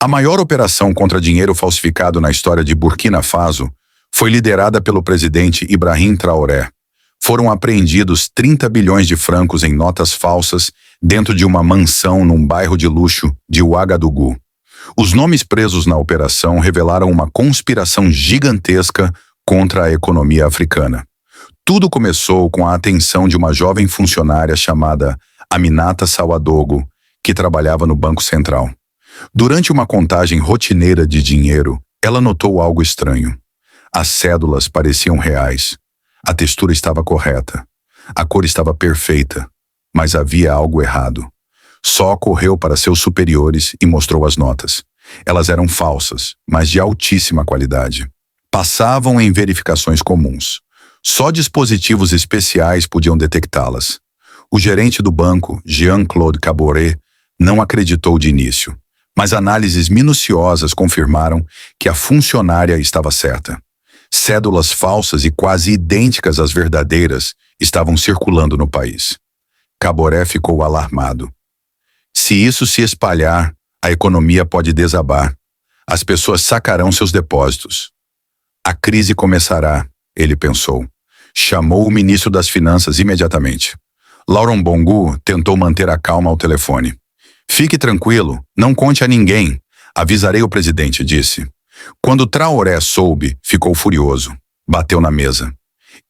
A maior operação contra dinheiro falsificado na história de Burkina Faso foi liderada pelo presidente Ibrahim Traoré. Foram apreendidos 30 bilhões de francos em notas falsas dentro de uma mansão num bairro de luxo de Ouagadougou. Os nomes presos na operação revelaram uma conspiração gigantesca contra a economia africana. Tudo começou com a atenção de uma jovem funcionária chamada Aminata Sawadogo, que trabalhava no Banco Central. Durante uma contagem rotineira de dinheiro, ela notou algo estranho. As cédulas pareciam reais. A textura estava correta. A cor estava perfeita. Mas havia algo errado. Só correu para seus superiores e mostrou as notas. Elas eram falsas, mas de altíssima qualidade. Passavam em verificações comuns. Só dispositivos especiais podiam detectá-las. O gerente do banco, Jean-Claude Caboret, não acreditou de início, mas análises minuciosas confirmaram que a funcionária estava certa. Cédulas falsas e quase idênticas às verdadeiras estavam circulando no país. Caboret ficou alarmado. Se isso se espalhar, a economia pode desabar. As pessoas sacarão seus depósitos. A crise começará, ele pensou. Chamou o ministro das Finanças imediatamente. Laurent Gbagbo tentou manter a calma ao telefone. Fique tranquilo, não conte a ninguém. Avisarei o presidente, disse. Quando Traoré soube, ficou furioso. Bateu na mesa.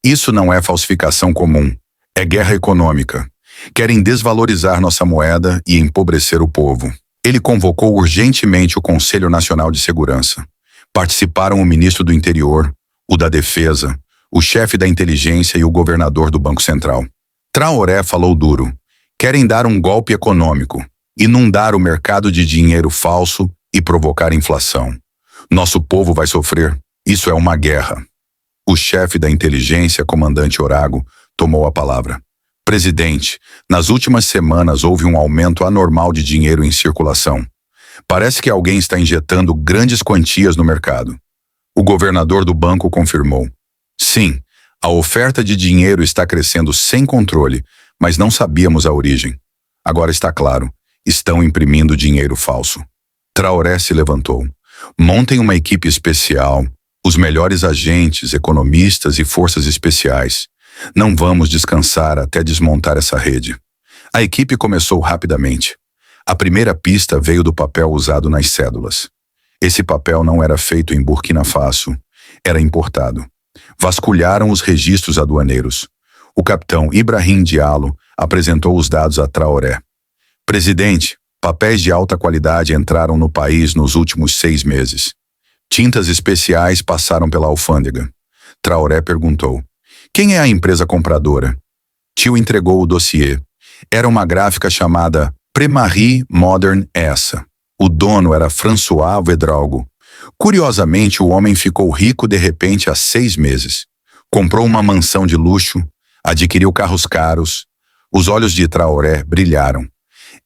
Isso não é falsificação comum. É guerra econômica. Querem desvalorizar nossa moeda e empobrecer o povo. Ele convocou urgentemente o Conselho Nacional de Segurança. Participaram o ministro do Interior, o da Defesa, o chefe da inteligência e o governador do Banco Central. Traoré falou duro. Querem dar um golpe econômico, inundar o mercado de dinheiro falso e provocar inflação. Nosso povo vai sofrer. Isso é uma guerra. O chefe da inteligência, comandante Orago, tomou a palavra. Presidente, nas últimas semanas houve um aumento anormal de dinheiro em circulação. Parece que alguém está injetando grandes quantias no mercado. O governador do banco confirmou. Sim, a oferta de dinheiro está crescendo sem controle, mas não sabíamos a origem. Agora está claro, estão imprimindo dinheiro falso. Traoré se levantou. Montem uma equipe especial, os melhores agentes, economistas e forças especiais. Não vamos descansar até desmontar essa rede. A equipe começou rapidamente. A primeira pista veio do papel usado nas cédulas. Esse papel não era feito em Burkina Faso, era importado. Vasculharam os registros aduaneiros. O capitão Ibrahim Diallo apresentou os dados a Traoré. Presidente, papéis de alta qualidade entraram no país nos últimos 6 meses. Tintas especiais passaram pela alfândega. Traoré perguntou. Quem é a empresa compradora? Tio entregou o dossiê. Era uma gráfica chamada Premarie Modern essa. O dono era François Ouédraogo. Curiosamente, o homem ficou rico de repente há 6 meses. Comprou uma mansão de luxo, adquiriu carros caros. Os olhos de Traoré brilharam.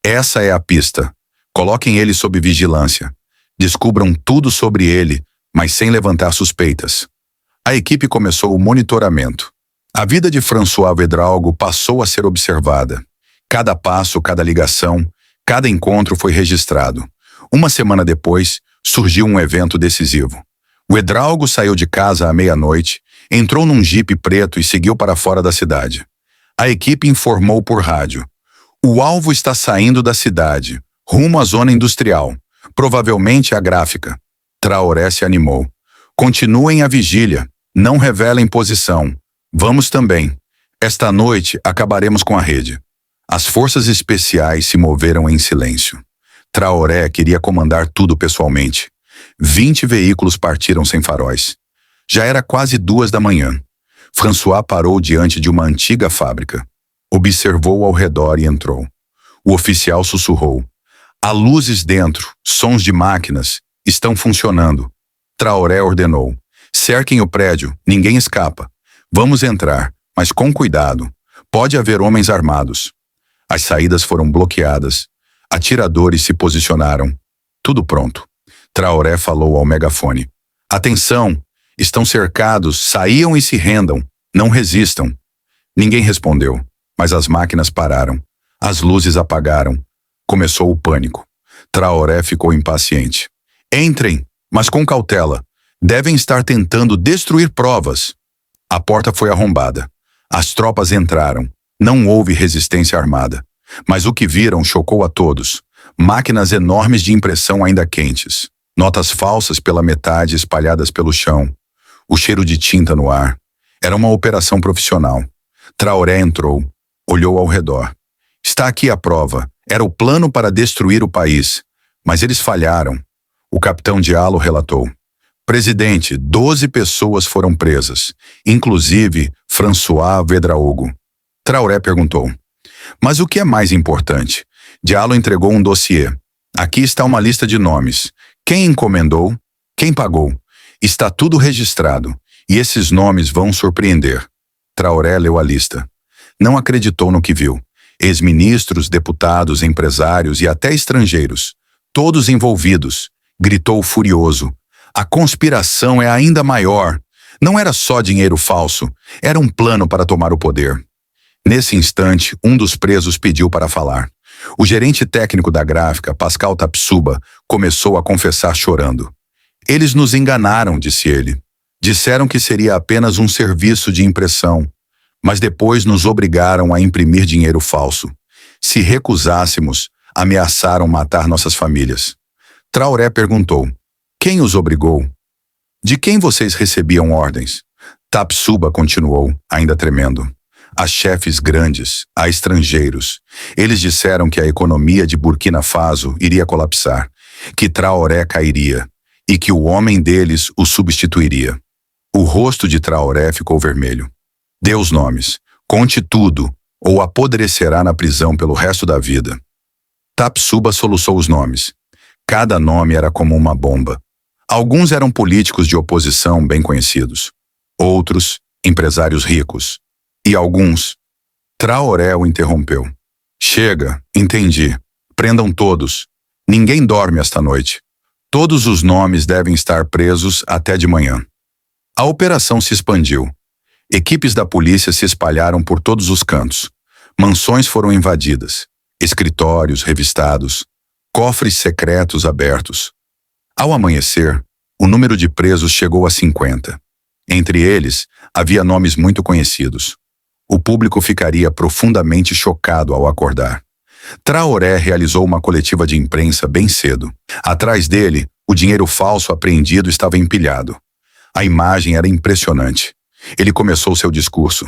Essa é a pista. Coloquem ele sob vigilância. Descubram tudo sobre ele, mas sem levantar suspeitas. A equipe começou o monitoramento. A vida de François Ouédraogo passou a ser observada. Cada passo, cada ligação, cada encontro foi registrado. Uma semana depois, surgiu um evento decisivo. Ouédraogo saiu de casa à meia-noite, entrou num jipe preto e seguiu para fora da cidade. A equipe informou por rádio. O alvo está saindo da cidade, rumo à zona industrial, provavelmente a gráfica. Traoré se animou. Continuem a vigília, não revelem posição. Vamos também. Esta noite acabaremos com a rede. As forças especiais se moveram em silêncio. Traoré queria comandar tudo pessoalmente. 20 veículos partiram sem faróis. Já era quase 2 da manhã. François parou diante de uma antiga fábrica. Observou ao redor e entrou. O oficial sussurrou. Há luzes dentro, sons de máquinas. Estão funcionando. Traoré ordenou. Cerquem o prédio, ninguém escapa. Vamos entrar, mas com cuidado. Pode haver homens armados. As saídas foram bloqueadas. Atiradores se posicionaram. Tudo pronto. Traoré falou ao megafone. Atenção! Estão cercados, saiam e se rendam. Não resistam. Ninguém respondeu, mas as máquinas pararam. As luzes apagaram. Começou o pânico. Traoré ficou impaciente. Entrem, mas com cautela. Devem estar tentando destruir provas. A porta foi arrombada. As tropas entraram. Não houve resistência armada. Mas o que viram chocou a todos. Máquinas enormes de impressão ainda quentes. Notas falsas pela metade espalhadas pelo chão. O cheiro de tinta no ar. Era uma operação profissional. Traoré entrou. Olhou ao redor. Está aqui a prova. Era o plano para destruir o país. Mas eles falharam. O capitão Diallo relatou. Presidente, 12 pessoas foram presas, inclusive François Ouédraogo. Traoré perguntou. Mas o que é mais importante? Diallo entregou um dossiê. Aqui está uma lista de nomes. Quem encomendou? Quem pagou? Está tudo registrado. E esses nomes vão surpreender. Traoré leu a lista. Não acreditou no que viu. Ex-ministros, deputados, empresários e até estrangeiros. Todos envolvidos. Gritou furioso. A conspiração é ainda maior. Não era só dinheiro falso. Era um plano para tomar o poder. Nesse instante, um dos presos pediu para falar. O gerente técnico da gráfica, Pascal Tapsuba, começou a confessar chorando. Eles nos enganaram, disse ele. Disseram que seria apenas um serviço de impressão, mas depois nos obrigaram a imprimir dinheiro falso. Se recusássemos, ameaçaram matar nossas famílias. Traoré perguntou, quem os obrigou? De quem vocês recebiam ordens? Tapsuba continuou, ainda tremendo. A chefes grandes, a estrangeiros. Eles disseram que a economia de Burkina Faso iria colapsar, que Traoré cairia e que o homem deles o substituiria. O rosto de Traoré ficou vermelho. Dê os nomes. Conte tudo, ou apodrecerá na prisão pelo resto da vida. Tapsuba soluçou os nomes. Cada nome era como uma bomba. Alguns eram políticos de oposição bem conhecidos. Outros, empresários ricos. E alguns... Traoré o interrompeu. Chega, entendi. Prendam todos. Ninguém dorme esta noite. Todos os nomes devem estar presos até de manhã. A operação se expandiu. Equipes da polícia se espalharam por todos os cantos. Mansões foram invadidas. Escritórios revistados. Cofres secretos abertos. Ao amanhecer, o número de presos chegou a 50. Entre eles, havia nomes muito conhecidos. O público ficaria profundamente chocado ao acordar. Traoré realizou uma coletiva de imprensa bem cedo. Atrás dele, o dinheiro falso apreendido estava empilhado. A imagem era impressionante. Ele começou seu discurso.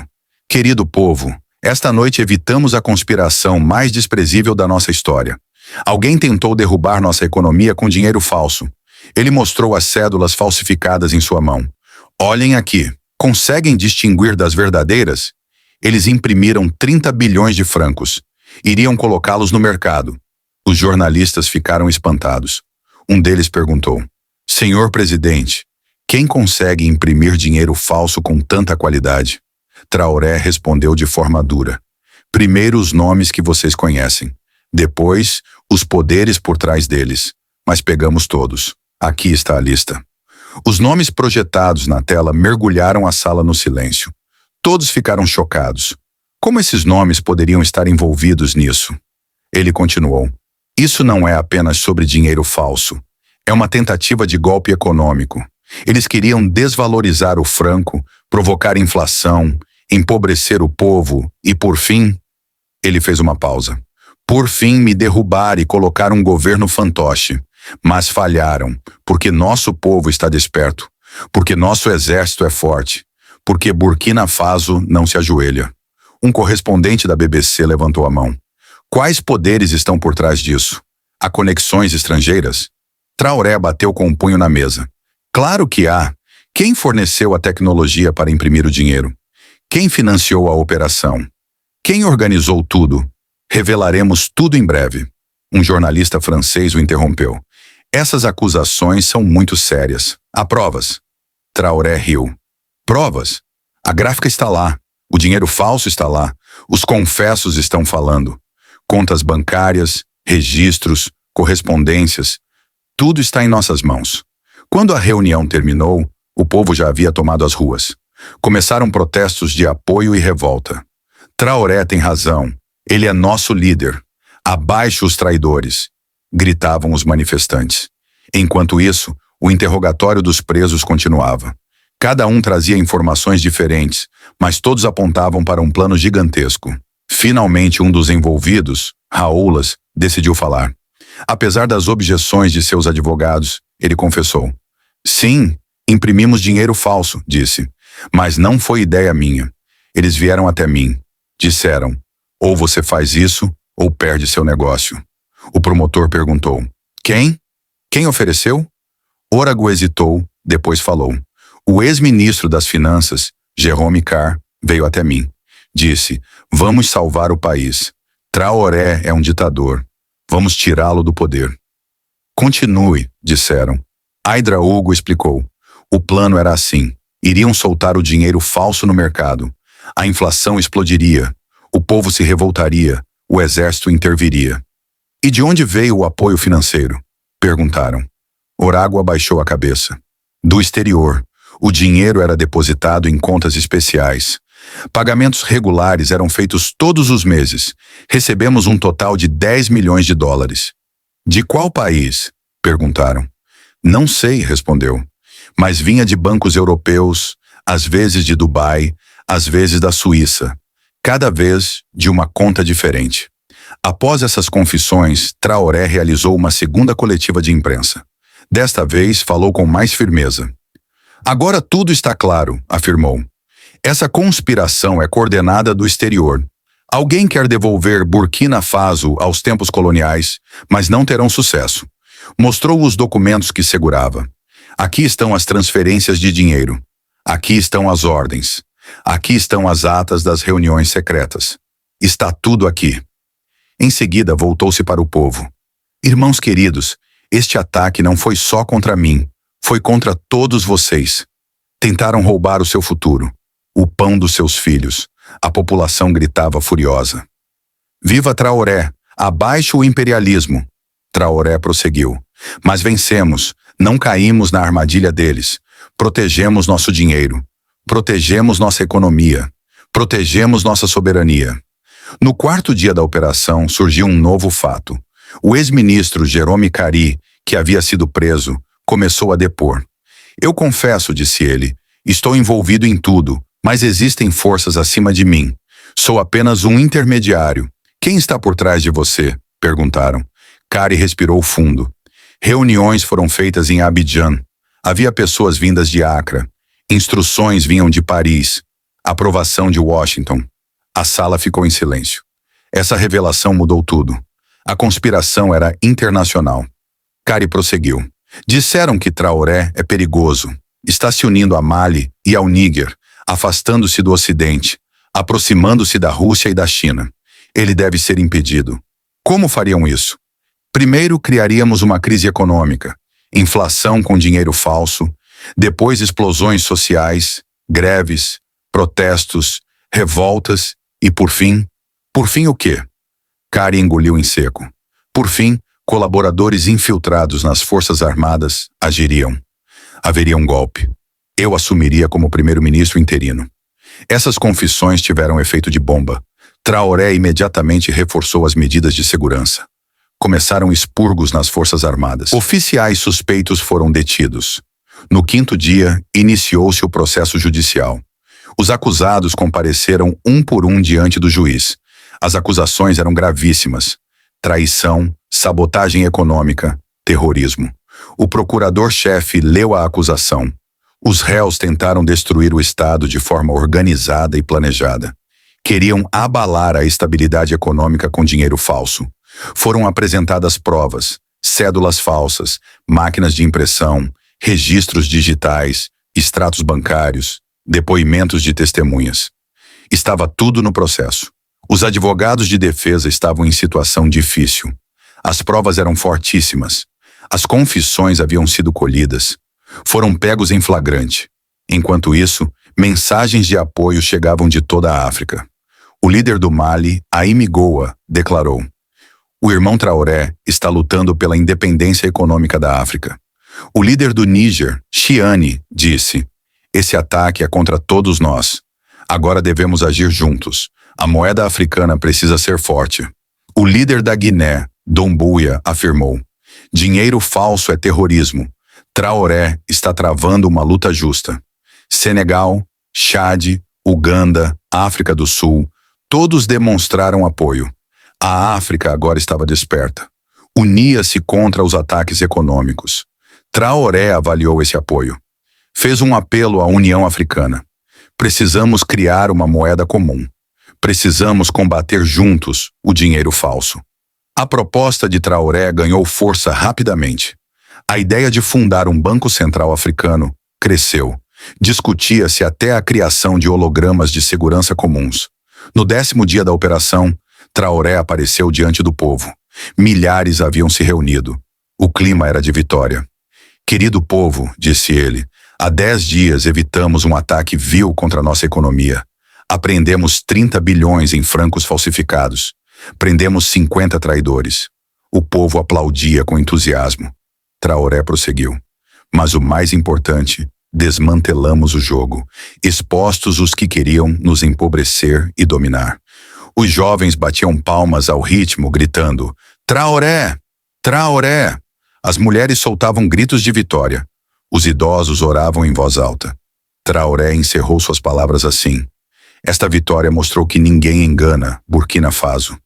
Querido povo, esta noite evitamos a conspiração mais desprezível da nossa história. Alguém tentou derrubar nossa economia com dinheiro falso. Ele mostrou as cédulas falsificadas em sua mão. Olhem aqui. Conseguem distinguir das verdadeiras? Eles imprimiram 30 bilhões de francos. Iriam colocá-los no mercado. Os jornalistas ficaram espantados. Um deles perguntou, Senhor presidente, quem consegue imprimir dinheiro falso com tanta qualidade? Traoré respondeu de forma dura. Primeiro os nomes que vocês conhecem. Depois, os poderes por trás deles. Mas pegamos todos. Aqui está a lista. Os nomes projetados na tela mergulharam a sala no silêncio. Todos ficaram chocados. Como esses nomes poderiam estar envolvidos nisso? Ele continuou. Isso não é apenas sobre dinheiro falso. É uma tentativa de golpe econômico. Eles queriam desvalorizar o franco, provocar inflação, empobrecer o povo e, por fim... Ele fez uma pausa. Por fim, me derrubar e colocar um governo fantoche. Mas falharam, porque nosso povo está desperto, porque nosso exército é forte, porque Burkina Faso não se ajoelha. Um correspondente da BBC levantou a mão. Quais poderes estão por trás disso? Há conexões estrangeiras? Traoré bateu com um punho na mesa. Claro que há. Quem forneceu a tecnologia para imprimir o dinheiro? Quem financiou a operação? Quem organizou tudo? Revelaremos tudo em breve. Um jornalista francês o interrompeu. Essas acusações são muito sérias. Há provas. Traoré riu. Provas? A gráfica está lá. O dinheiro falso está lá. Os confessos estão falando. Contas bancárias, registros, correspondências. Tudo está em nossas mãos. Quando a reunião terminou, o povo já havia tomado as ruas. Começaram protestos de apoio e revolta. Traoré tem razão. Ele é nosso líder. Abaixo os traidores, gritavam os manifestantes. Enquanto isso, o interrogatório dos presos continuava. Cada um trazia informações diferentes, mas todos apontavam para um plano gigantesco. Finalmente, um dos envolvidos, Raoulas, decidiu falar. Apesar das objeções de seus advogados, ele confessou. Sim, imprimimos dinheiro falso, disse. Mas não foi ideia minha. Eles vieram até mim. Disseram, ou você faz isso, ou perde seu negócio. O promotor perguntou. Quem? Quem ofereceu? Orago hesitou, depois falou. O ex-ministro das Finanças, Jerome Carr, veio até mim. Disse, vamos salvar o país. Traoré é um ditador. Vamos tirá-lo do poder. Continue, disseram. Aydra Hugo explicou. O plano era assim. Iriam soltar o dinheiro falso no mercado. A inflação explodiria. O povo se revoltaria. O exército interviria. E de onde veio o apoio financeiro? Perguntaram. Orago abaixou a cabeça. Do exterior. O dinheiro era depositado em contas especiais. Pagamentos regulares eram feitos todos os meses. Recebemos um total de 10 milhões de dólares. De qual país? Perguntaram. Não sei, respondeu. Mas vinha de bancos europeus, às vezes de Dubai, às vezes da Suíça. Cada vez de uma conta diferente. Após essas confissões, Traoré realizou uma segunda coletiva de imprensa. Desta vez, falou com mais firmeza. Agora tudo está claro, afirmou. Essa conspiração é coordenada do exterior. Alguém quer devolver Burkina Faso aos tempos coloniais, mas não terão sucesso. Mostrou os documentos que segurava. Aqui estão as transferências de dinheiro. Aqui estão as ordens. Aqui estão as atas das reuniões secretas. Está tudo aqui. Em seguida, voltou-se para o povo. Irmãos queridos, este ataque não foi só contra mim. Foi contra todos vocês. Tentaram roubar o seu futuro. O pão dos seus filhos. A população gritava furiosa. Viva Traoré! Abaixo o imperialismo! Traoré prosseguiu. Mas vencemos. Não caímos na armadilha deles. Protegemos nosso dinheiro. Protegemos nossa economia. Protegemos nossa soberania. No quarto dia da operação, surgiu um novo fato. O ex-ministro Jerome Carr, que havia sido preso, começou a depor. Eu confesso, disse ele, estou envolvido em tudo, mas existem forças acima de mim. Sou apenas um intermediário. Quem está por trás de você? Perguntaram. Carr respirou fundo. Reuniões foram feitas em Abidjan. Havia pessoas vindas de Acra. Instruções vinham de Paris. Aprovação de Washington. A sala ficou em silêncio. Essa revelação mudou tudo. A conspiração era internacional. Carr prosseguiu. Disseram que Traoré é perigoso. Está se unindo a Mali e ao Níger, afastando-se do Ocidente, aproximando-se da Rússia e da China. Ele deve ser impedido. Como fariam isso? Primeiro criaríamos uma crise econômica, inflação com dinheiro falso, depois explosões sociais, greves, protestos, revoltas e, por fim o quê? Carr engoliu em seco. Por fim, colaboradores infiltrados nas Forças Armadas agiriam. Haveria um golpe. Eu assumiria como primeiro-ministro interino. Essas confissões tiveram efeito de bomba. Traoré imediatamente reforçou as medidas de segurança. Começaram expurgos nas Forças Armadas. Oficiais suspeitos foram detidos. No quinto dia, iniciou-se o processo judicial. Os acusados compareceram um por um diante do juiz. As acusações eram gravíssimas. Traição, sabotagem econômica, terrorismo. O procurador-chefe leu a acusação. Os réus tentaram destruir o Estado de forma organizada e planejada. Queriam abalar a estabilidade econômica com dinheiro falso. Foram apresentadas provas, cédulas falsas, máquinas de impressão, registros digitais, extratos bancários, depoimentos de testemunhas. Estava tudo no processo. Os advogados de defesa estavam em situação difícil. As provas eram fortíssimas. As confissões haviam sido colhidas. Foram pegos em flagrante. Enquanto isso, mensagens de apoio chegavam de toda a África. O líder do Mali, Aimi Goa, declarou: o irmão Traoré está lutando pela independência econômica da África. O líder do Níger, Chiani, disse: esse ataque é contra todos nós. Agora devemos agir juntos. A moeda africana precisa ser forte. O líder da Guiné, Doumbouya, afirmou: Dinheiro falso é terrorismo. Traoré está travando uma luta justa. Senegal, Chad, Uganda, África do Sul, todos demonstraram apoio. A África agora estava desperta. Unia-se contra os ataques econômicos. Traoré avaliou esse apoio. Fez um apelo à União Africana. Precisamos criar uma moeda comum. Precisamos combater juntos o dinheiro falso. A proposta de Traoré ganhou força rapidamente. A ideia de fundar um Banco Central Africano cresceu. Discutia-se até a criação de hologramas de segurança comuns. No 10º dia da operação, Traoré apareceu diante do povo. Milhares haviam se reunido. O clima era de vitória. Querido povo, disse ele, há 10 dias evitamos um ataque vil contra nossa economia. Apreendemos 30 bilhões em francos falsificados. Prendemos 50 traidores. O povo aplaudia com entusiasmo. Traoré prosseguiu. Mas o mais importante, desmantelamos o jogo, expostos os que queriam nos empobrecer e dominar. Os jovens batiam palmas ao ritmo, gritando: Traoré! Traoré! As mulheres soltavam gritos de vitória. Os idosos oravam em voz alta. Traoré encerrou suas palavras assim: esta vitória mostrou que ninguém engana Burkina Faso.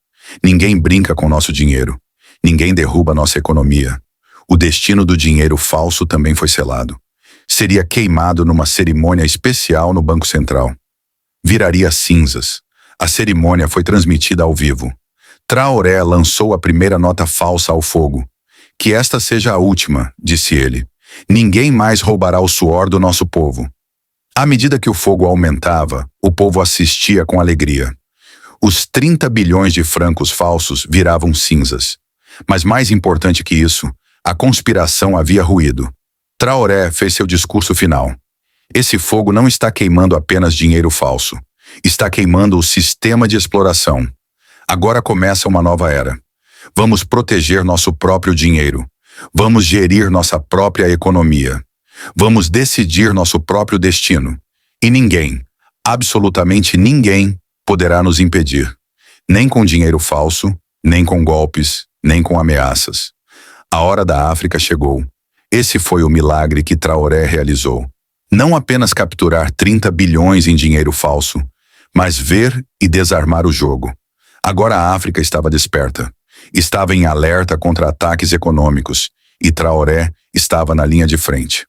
Ninguém brinca com nosso dinheiro. Ninguém derruba nossa economia. O destino do dinheiro falso também foi selado. Seria queimado numa cerimônia especial no Banco Central. Viraria cinzas. A cerimônia foi transmitida ao vivo. Traoré lançou a primeira nota falsa ao fogo. Que esta seja a última, disse ele. Ninguém mais roubará o suor do nosso povo. À medida que o fogo aumentava, o povo assistia com alegria. Os 30 bilhões de francos falsos viravam cinzas. Mas mais importante que isso, a conspiração havia ruído. Traoré fez seu discurso final. Esse fogo não está queimando apenas dinheiro falso. Está queimando o sistema de exploração. Agora começa uma nova era. Vamos proteger nosso próprio dinheiro. Vamos gerir nossa própria economia. Vamos decidir nosso próprio destino. E ninguém, absolutamente ninguém, poderá nos impedir. Nem com dinheiro falso, nem com golpes, nem com ameaças. A hora da África chegou. Esse foi o milagre que Traoré realizou. Não apenas capturar 30 bilhões em dinheiro falso, mas ver e desarmar o jogo. Agora a África estava desperta. Estava em alerta contra ataques econômicos e Traoré estava na linha de frente.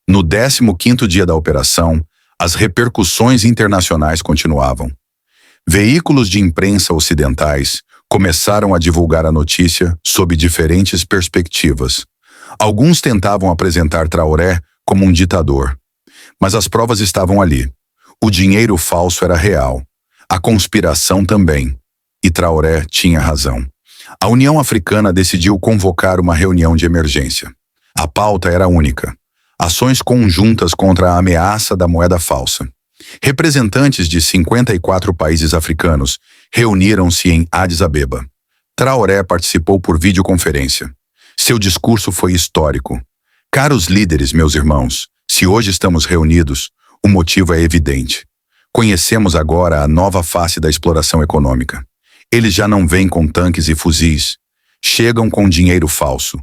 No 15º dia da operação, as repercussões internacionais continuavam. Veículos de imprensa ocidentais começaram a divulgar a notícia sob diferentes perspectivas. Alguns tentavam apresentar Traoré como um ditador. Mas as provas estavam ali. O dinheiro falso era real. A conspiração também. E Traoré tinha razão. A União Africana decidiu convocar uma reunião de emergência. A pauta era única: ações conjuntas contra a ameaça da moeda falsa. Representantes de 54 países africanos reuniram-se em Addis Abeba. Traoré participou por videoconferência. Seu discurso foi histórico. Caros líderes, meus irmãos, se hoje estamos reunidos, o motivo é evidente. Conhecemos agora a nova face da exploração econômica. Eles já não vêm com tanques e fuzis. Chegam com dinheiro falso.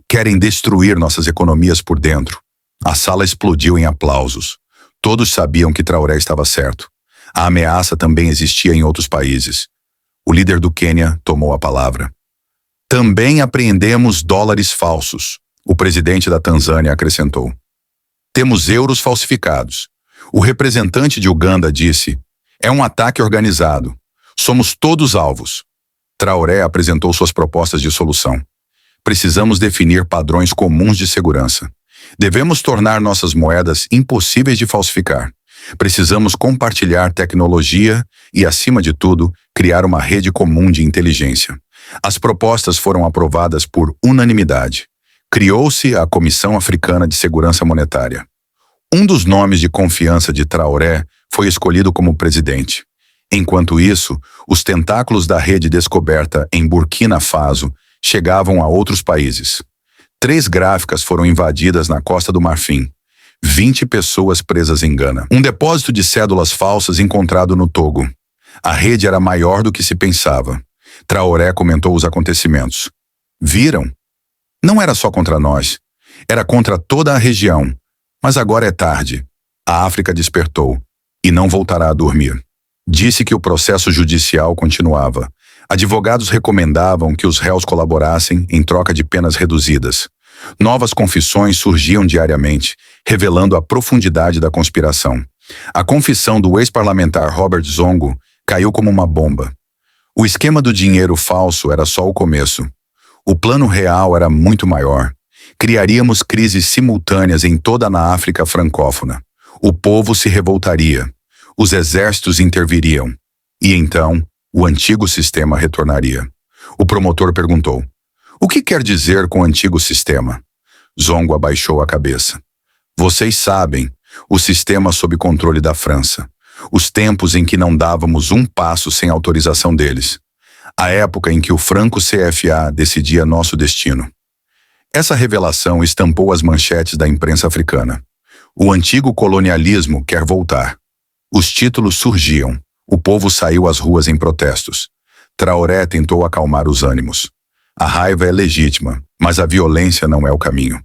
Querem destruir nossas economias por dentro. A sala explodiu em aplausos. Todos sabiam que Traoré estava certo. A ameaça também existia em outros países. O líder do Quênia tomou a palavra. Também apreendemos dólares falsos, o presidente da Tanzânia acrescentou. Temos euros falsificados. O representante de Uganda disse: é um ataque organizado. Somos todos alvos. Traoré apresentou suas propostas de solução. Precisamos definir padrões comuns de segurança. Devemos tornar nossas moedas impossíveis de falsificar. Precisamos compartilhar tecnologia e, acima de tudo, criar uma rede comum de inteligência. As propostas foram aprovadas por unanimidade. Criou-se a Comissão Africana de Segurança Monetária. Um dos nomes de confiança de Traoré foi escolhido como presidente. Enquanto isso, os tentáculos da rede descoberta em Burkina Faso chegavam a outros países. 3 gráficas foram invadidas na Costa do Marfim. 20 pessoas presas em Gana. Um depósito de cédulas falsas encontrado no Togo. A rede era maior do que se pensava. Traoré comentou os acontecimentos. Viram? Não era só contra nós. Era contra toda a região. Mas agora é tarde. A África despertou e não voltará a dormir. Disse que o processo judicial continuava. Advogados recomendavam que os réus colaborassem em troca de penas reduzidas. Novas confissões surgiam diariamente, revelando a profundidade da conspiração. A confissão do ex-parlamentar Robert Zongo caiu como uma bomba. O esquema do dinheiro falso era só o começo. O plano real era muito maior. Criaríamos crises simultâneas em toda a África francófona. O povo se revoltaria. Os exércitos interviriam. E então, o antigo sistema retornaria. O promotor perguntou: "O que quer dizer com antigo sistema?" Zongo abaixou a cabeça. "Vocês sabem, o sistema sob controle da França. Os tempos em que não dávamos um passo sem autorização deles. A época em que o Franco CFA decidia nosso destino." Essa revelação estampou as manchetes da imprensa africana. O antigo colonialismo quer voltar. Os títulos surgiam. O povo saiu às ruas em protestos. Traoré tentou acalmar os ânimos. "A raiva é legítima, mas a violência não é o caminho."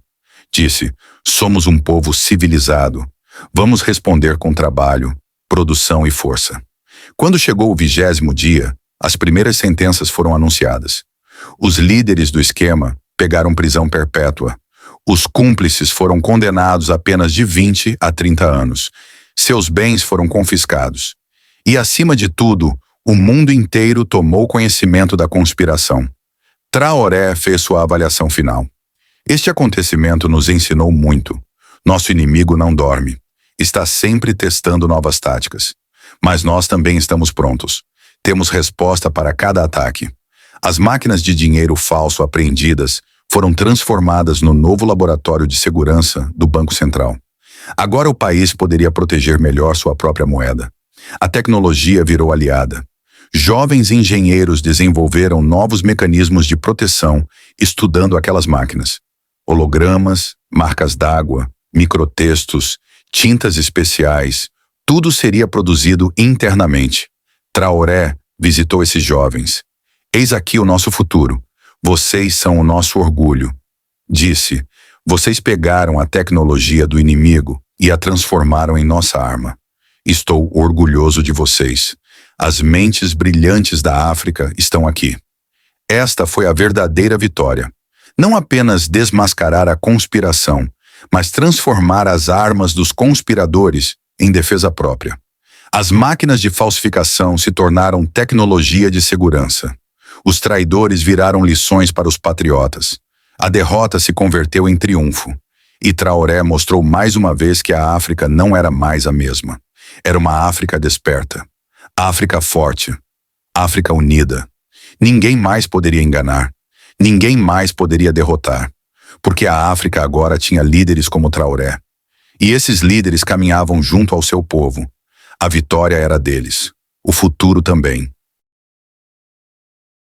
Disse: "Somos um povo civilizado. Vamos responder com trabalho, produção e força." Quando chegou o 20º dia, as primeiras sentenças foram anunciadas. Os líderes do esquema pegaram prisão perpétua. Os cúmplices foram condenados a penas de 20 a 30 anos. Seus bens foram confiscados. E, acima de tudo, o mundo inteiro tomou conhecimento da conspiração. Traoré fez sua avaliação final. "Este acontecimento nos ensinou muito. Nosso inimigo não dorme. Está sempre testando novas táticas. Mas nós também estamos prontos. Temos resposta para cada ataque." As máquinas de dinheiro falso apreendidas foram transformadas no novo laboratório de segurança do Banco Central. Agora o país poderia proteger melhor sua própria moeda. A tecnologia virou aliada. Jovens engenheiros desenvolveram novos mecanismos de proteção estudando aquelas máquinas. Hologramas, marcas d'água, microtextos, tintas especiais, tudo seria produzido internamente. Traoré visitou esses jovens. "Eis aqui o nosso futuro. Vocês são o nosso orgulho." Disse: "Vocês pegaram a tecnologia do inimigo e a transformaram em nossa arma. Estou orgulhoso de vocês. As mentes brilhantes da África estão aqui." Esta foi a verdadeira vitória. Não apenas desmascarar a conspiração, mas transformar as armas dos conspiradores em defesa própria. As máquinas de falsificação se tornaram tecnologia de segurança. Os traidores viraram lições para os patriotas. A derrota se converteu em triunfo. E Traoré mostrou mais uma vez que a África não era mais a mesma. Era uma África desperta. África forte. África unida. Ninguém mais poderia enganar. Ninguém mais poderia derrotar. Porque a África agora tinha líderes como Traoré. E esses líderes caminhavam junto ao seu povo. A vitória era deles. O futuro também.